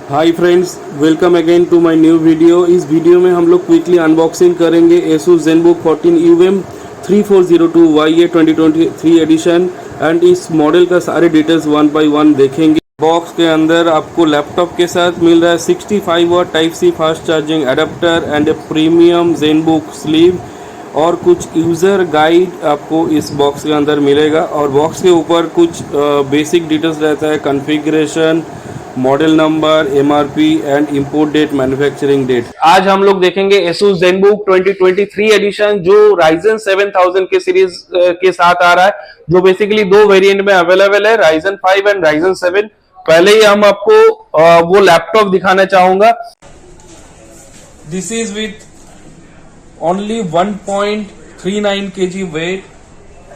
Hi friends, welcome again to my new video. इस वीडियो में हम लोग क्विकली अनबॉक्सिंग करेंगे Asus ZenBook 14 UM 3402YA 2023 edition and इस मॉडल का सारे डिटेल्स वन बाय वन देखेंगे। बॉक्स के अंदर आपको लैपटॉप के साथ मिल रहा है 65 watt type C fast charging adapter and a premium ZenBook sleeve और कुछ यूज़र गाइड आपको इस बॉक्स के अंदर मिलेगा। और बॉक्स के ऊपर कुछ बेसिक डिटेल्स रहता है, configuration, model number, MRP and import date, manufacturing date. आज हम लोग देखेंगे Asus ZenBook 2023 एडिशन जो Ryzen 7000 के सीरीज के साथ आ रहा है, जो बेसिकली दो वेरिएंट में अवेलेबल है, Ryzen 5 एंड Ryzen 7। पहले ही हम आपको वो लैपटॉप दिखाना चाहूंगा। This is with only 1.39 kg weight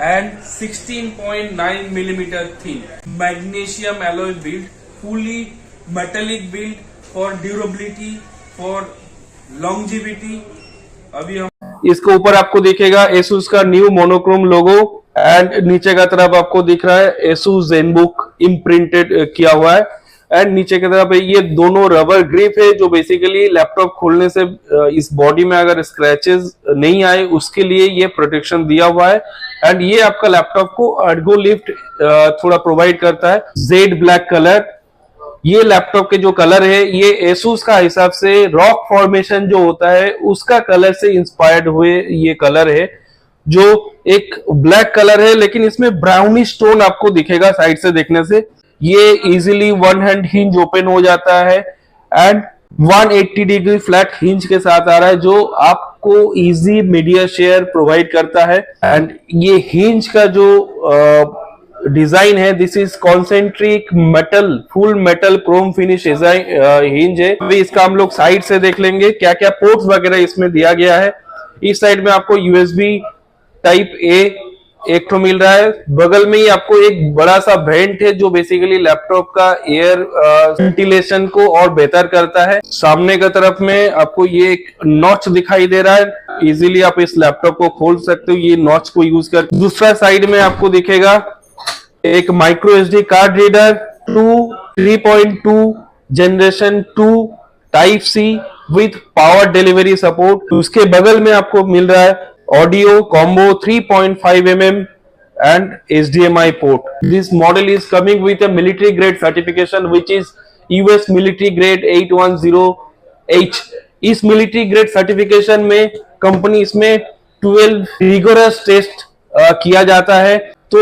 and 16.9 millimeter thin magnesium alloy build, fully metallic build for durability, for longevity। अभी हम इसके ऊपर आपको दिखेगा Asus का न्यू मोनोक्रोम लोगो एंड नीचे का तरफ आपको दिख रहा है Asus ZenBook इम्प्रिंटेड किया हुआ है एंड नीचे की तरफ ये दोनों रबर ग्रिप है जो बेसिकली लैपटॉप खोलने से इस बॉडी में अगर स्क्रैचेस नहीं आए उसके लिए ये प्रोटेक्शन दिया हुआ है। एंड ये आपका लैपटॉप को अर्गो लिफ्ट थोड़ा प्रोवाइड करता है। जेड ब्लैक कलर, ये लैपटॉप के जो कलर है ये Asus का हिसाब से रॉक फॉर्मेशन जो होता है उसका कलर से इंस्पायर्ड हुए ये कलर है, जो एक ब्लैक कलर है लेकिन इसमें ब्राउनिश टोन आपको दिखेगा साइड से देखने से। ये easily one hand hinge open हो जाता है एंड 180 डिग्री फ्लैट हिंज के साथ आ रहा है जो आपको इजी मीडिया शेयर प्रोवाइड करता है। एंड ये हिंज का जो डिजाइन है, this is concentric metal, full metal Chrome finish hinge है। अभी इसका हम लोग साइड से देख लेंगे क्या क्या पोर्ट्स वगैरह इसमें दिया गया है। इस साइड में आपको USB टाइप A एक तो मिल रहा है, बगल में ही आपको एक बड़ा सा वेंट है जो बेसिकली लैपटॉप का एयर वेंटिलेशन को और बेहतर करता है। सामने की तरफ में आपको ये एक नॉच दिखाई दे रहा है, इजीली आप इस लैपटॉप को खोल सकते हो ये नॉच को यूज कर। दूसरा साइड में आपको दिखेगा एक micro SD card reader 3.2 generation 2 type C with power delivery support. उसके बगल में आपको मिल रहा है audio combo 3.5 mm and HDMI port. This model is coming with a military grade certification which is US military grade 810H। इस military grade certification में company इसमें 12 rigorous test किया जाता है, तो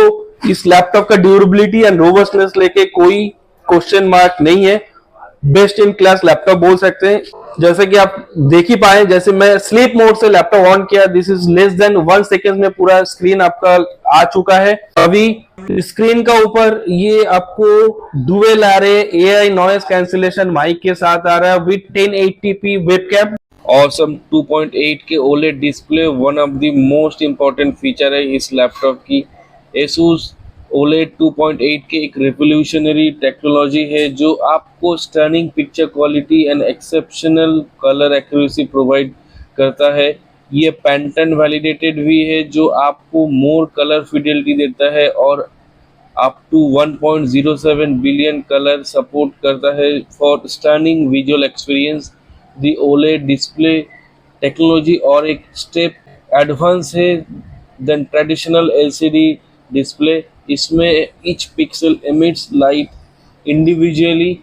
इस लैपटॉप का ड्यूरेबिलिटी एंड रोबस्टनेस लेके कोई क्वेश्चन मार्क नहीं है। बेस्ट इन क्लास लैपटॉप बोल सकते हैं। जैसे कि आप देख ही पाए, जैसे मैं स्लीप मोड से लैपटॉप ऑन किया, this is less than 1 second में पूरा स्क्रीन आपका आ चुका है। अभी स्क्रीन का ऊपर ये आपको dual array AI noise cancellation mike के साथ आ रहा है विद 1080p वेबकैम। Awesome 2.8 के OLED display one of the most important feature है इस लैपटॉप की। Asus OLED 2.8 के एक रिवोल्यूशनरी टेक्नोलॉजी है जो आपको stunning picture quality and exceptional colour accuracy provide करता है। ये पैटर्न वैलिडेटेड भी है जो आपको मोर कलर फिडेलिटी देता है और up to 1.07 billion colour support करता है for stunning visual experience. The OLED display technology और एक स्टेप एडवांस है देन ट्रेडिशनल LCD डिस्प्ले। इसमें each pixel emits light individually,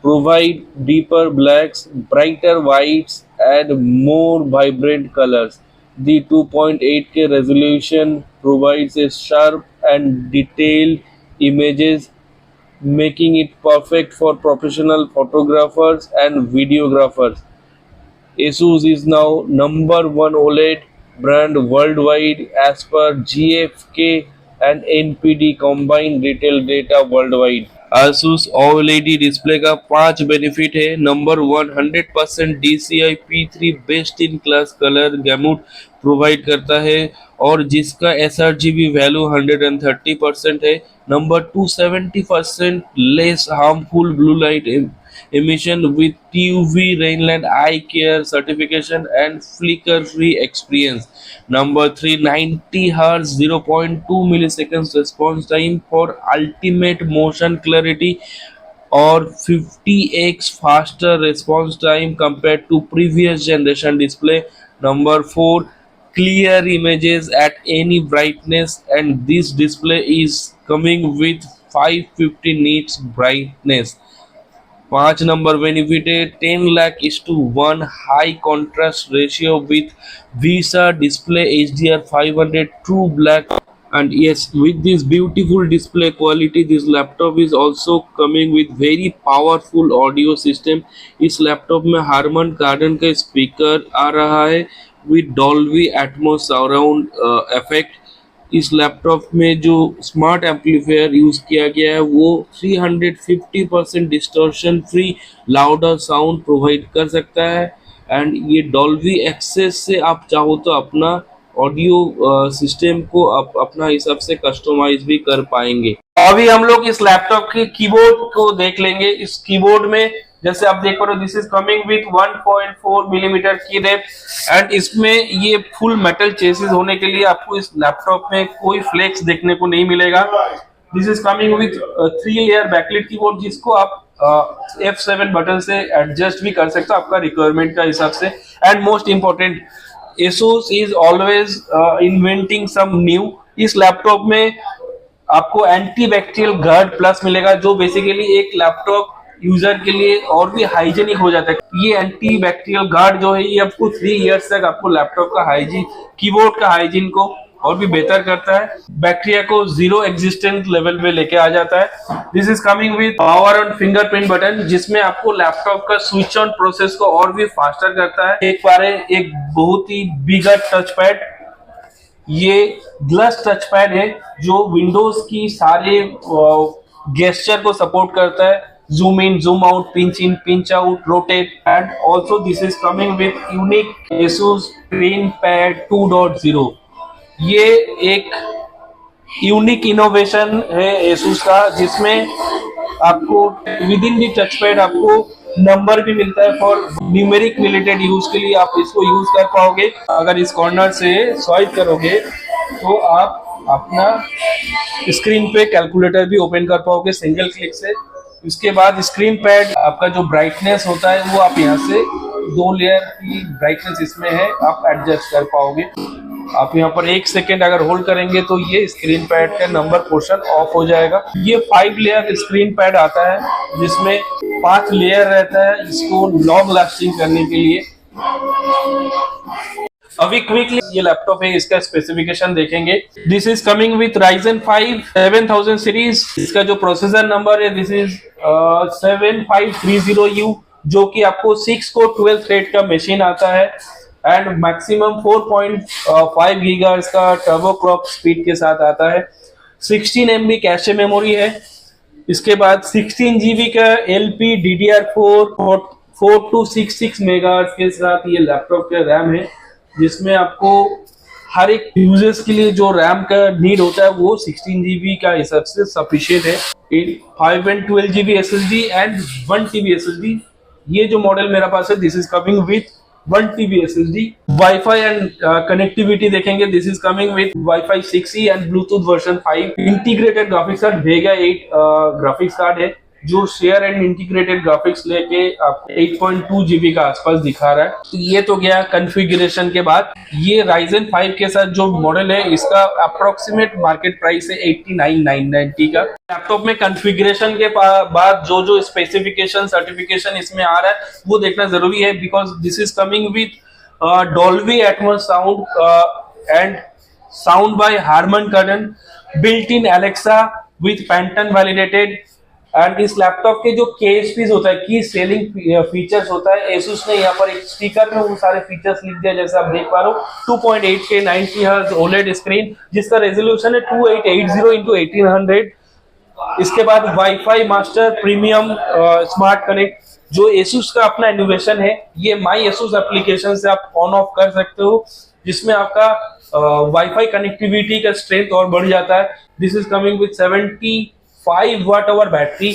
provide deeper blacks, brighter whites and more vibrant colors. The 2.8K resolution provides a sharp and detailed images, making it perfect for professional photographers and videographers. Asus is now #1 OLED brand worldwide as per GfK and NPD combined retail data worldwide. Asus OLED display का 5 benefit है। Number 1, 100% DCI P3 best in class colour gamut provide करता है और जिसका sRGB value 130% है। नंबर 2, 70% less harmful blue light emission with TUV Rainland Eye Care certification and flicker-free experience. Number 3, 90 Hz 0.2 milliseconds response time for ultimate motion clarity और 50x faster response time compared to previous generation display. Number 4, clear images at any brightness, and this display is coming with 550 nits brightness. 5 number benefited 10 lakh is to 1 high contrast ratio with VISA display HDR 500 true black. And yes, with this beautiful display quality, this laptop is also coming with very powerful audio system. इस laptop में Harman कार्डन का speaker आ रहा है with Dolby Atmos surround effect. इस laptop में जो smart amplifier use किया गया है वो 350% distortion free louder sound provide कर सकता है। एंड ये डॉल्बी एक्सेस से आप चाहो तो अपना ऑडियो सिस्टम को अपना हिसाब से कस्टमाइज भी कर पाएंगे। अभी हम लोग इस लैपटॉप के कीबोर्ड को देख लेंगे। इस कीबोर्ड में जैसे आप देख पा रहे हो, this is coming with 1.4 millimetre की डेप्थ एंड इसमें ये फुल मेटल चेसिस होने के लिए आपको इस लैपटॉप में कोई फ्लेक्स देखने को नहीं मिलेगा। This is coming with 3 layer backlight keyboard जिसको आप F7 बटन से एडजस्ट भी कर सकते हो आपका रिक्वायरमेंट का हिसाब से। And most important, ASUS is always inventing some new. इस लैपटॉप में आपको एंटी बैक्टीरियल गार्ड प्लस मिलेगा जो बेसिकली एक लैपटॉप यूजर के लिए और भी हाइजीनिक हो जाता है। ये एंटी बैक्टीरियल गार्ड जो है ये आपको 3 इयर्स तक आपको लैपटॉप का हाइजीन, कीबोर्ड का हाइजीन को और भी बेहतर करता है। बैक्टीरिया को 0 एग्जिस्टेंस लेवल पे लेके आ जाता है। This is coming with power on fingerprint button जिसमें आपको लैपटॉप का स्विच ऑन प्रोसेस को और भी फास्टर करता है। एक बारे एक बहुत ही बिगर टच पैड, ये ग्लस टच पैड है जो विंडोज की सारे गेस्चर को सपोर्ट करता है। zoom in, zoom out, pinch out, rotate, and also this is coming with unique ASUS ThinkPad 2.0। ये एक यूनिक इनोवेशन है ASUS का जिसमें आपको with in the touch pad आपको नंबर भी मिलता है फॉर न्यूमेरिक रिलेटेड यूज के लिए आप इसको यूज कर पाओगे। अगर इस कॉर्नर से स्वाइप करोगे तो आप अपना स्क्रीन पे कैलकुलेटर भी ओपन कर पाओगे सिंगल क्लिक से। उसके बाद स्क्रीन पैड आपका जो ब्राइटनेस होता है वो आप यहाँ से 2 लेयर की ब्राइटनेस इसमें है, आप एडजस्ट कर पाओगे। आप यहाँ पर 1 सेकेंड अगर होल्ड करेंगे तो ये स्क्रीन पैड का नंबर पोर्शन ऑफ हो जाएगा। ये 5 लेयर स्क्रीन पैड आता है जिसमें 5 लेयर रहता है इसको लॉन्ग लास्टिंग करने के लिए। अभी क्विकली ये लैपटॉप है, इसका स्पेसिफिकेशन देखेंगे। This is coming with Ryzen 5 7000 series. इसका जो प्रोसेसर नंबर है दिस इज 7530U जो कि आपको 6 कोर 12 थ्रेड का मशीन आता है एंड मैक्सिमम 4.5 गीगाहर्ट्ज का टर्बो क्लॉक स्पीड के साथ आता है। 16 MB कैशे मेमोरी है। इसके बाद 16 GB का LPDDR4 4266 मेगाहर्ट्ज के साथ ये लैपटॉप का रैम है जिसमें आपको हर एक यूजर्स के लिए जो रैम का नीड होता है वो 16 GB का हिसाब से सफिशिएंट है। 512 GB SSD and 1 TB SSD। ये जो मॉडल मेरा पास है this is coming with 1 TB SSD। Wifi and connectivity देखेंगे। This is coming with wifi 6E and bluetooth version 5। Integrated graphics card Vega 8 graphics card है जो share and integrated graphics लेके आपको 8.2 GB का आसपास दिखा रहा है। तो ये तो गया कॉन्फ़िगरेशन के बाद। ये Ryzen 5 के साथ जो मॉडल है इसका अप्रोक्सीमेट मार्केट प्राइस है 89,990 का। लैपटॉप में कॉन्फ़िगरेशन के बाद जो जो स्पेसिफिकेशन सर्टिफिकेशन इसमें आ रहा है वो देखना जरूरी है because this is coming with Dolby Atmos sound and sound by Harman Kardon, built in Alexa with Pantone validated. And इस लैपटॉप के जो KSPs होता है की सेलिंग फीचर्स होता है ASUS ने यहाँ पर एक स्पीकर में वो सारे फीचर्स लिख दिया जैसे आप देख पा रहे हो। 2.8K 90 Hz OLED स्क्रीन जिसका रेजोल्यूशन है 2880x1800। इसके बाद wifi master premium smart connect जो ASUS का अपना इनोवेशन है। ये माई ASUS एप्लीकेशन से आप ऑन ऑफ कर सकते हो जिसमें आपका वाईफाई कनेक्टिविटी का स्ट्रेंथ और बढ़ जाता है। This is coming with 75 watt-hour battery,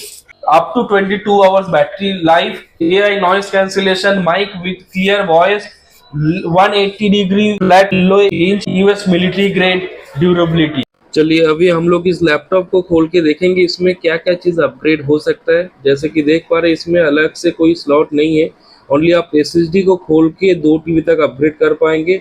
up to 22 hours battery life, AI noise cancellation, mic with clear voice, 180-degree flat low inch US military grade durability। चलिए अभी हम लोग इस लैपटॉप को खोल के देखेंगे इसमें क्या क्या चीज़ अपग्रेड हो सकता है। जैसे कि देख पा रहे हैं इसमें अलग से कोई स्लॉट नहीं है, ओनली आप एसएसडी को खोल के 2 टीबी तक अपग्रेड कर पाएंगे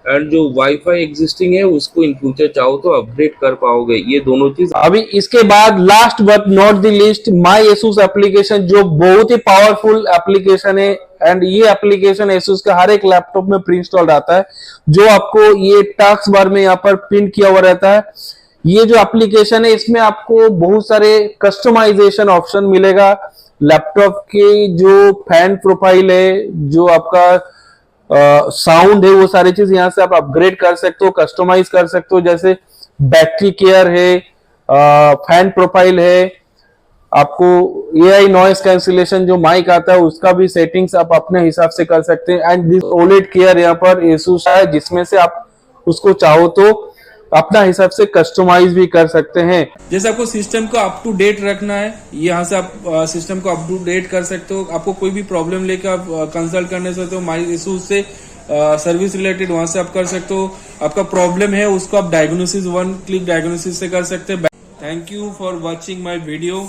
एंड जो वाईफाई एग्जिस्टिंग है उसको इन फ्यूचर चाहो तो अपग्रेड कर पाओगे, ये दोनों चीज। अभी इसके बाद last but not the list my Asus application, जो बहुत ही पावरफुल एप्लीकेशन है एंड ये एप्लीकेशन एसूस का हर एक लैपटॉप में प्री इंस्टॉल रहता है, जो आपको ये टास्क बार में यहाँ पर प्रिंट किया हुआ रहता है। ये जो एप्लीकेशन है इसमें आपको बहुत सारे कस्टमाइजेशन ऑप्शन मिलेगा। लैपटॉप की जो फैन प्रोफाइल है, जो आपका साउंड है, वो सारी चीज यहाँ से आप अपग्रेड कर सकते हो, कस्टमाइज कर सकते हो। जैसे बैटरी केयर है, फैन प्रोफाइल है, आपको एआई नॉइस कैंसिलेशन जो माइक आता है उसका भी सेटिंग्स आप अपने हिसाब से कर सकते हैं। एंड दिस ओलेड केयर यहाँ पर एसूस है, जिसमें से आप उसको चाहो तो अपना हिसाब से कस्टमाइज भी कर सकते हैं। जैसे आपको सिस्टम को अप टू डेट रखना है, यहाँ से आप सिस्टम को अप टू डेट कर सकते हो। आपको कोई भी प्रॉब्लम लेकर आप कंसल्ट करने सकते हो, माई एसूस से सर्विस रिलेटेड वहां से आप कर सकते हो। आपका प्रॉब्लम है उसको आप डायग्नोसिस 1 क्लिक डायग्नोसिस से कर सकते हैं। Thank you for watching my video.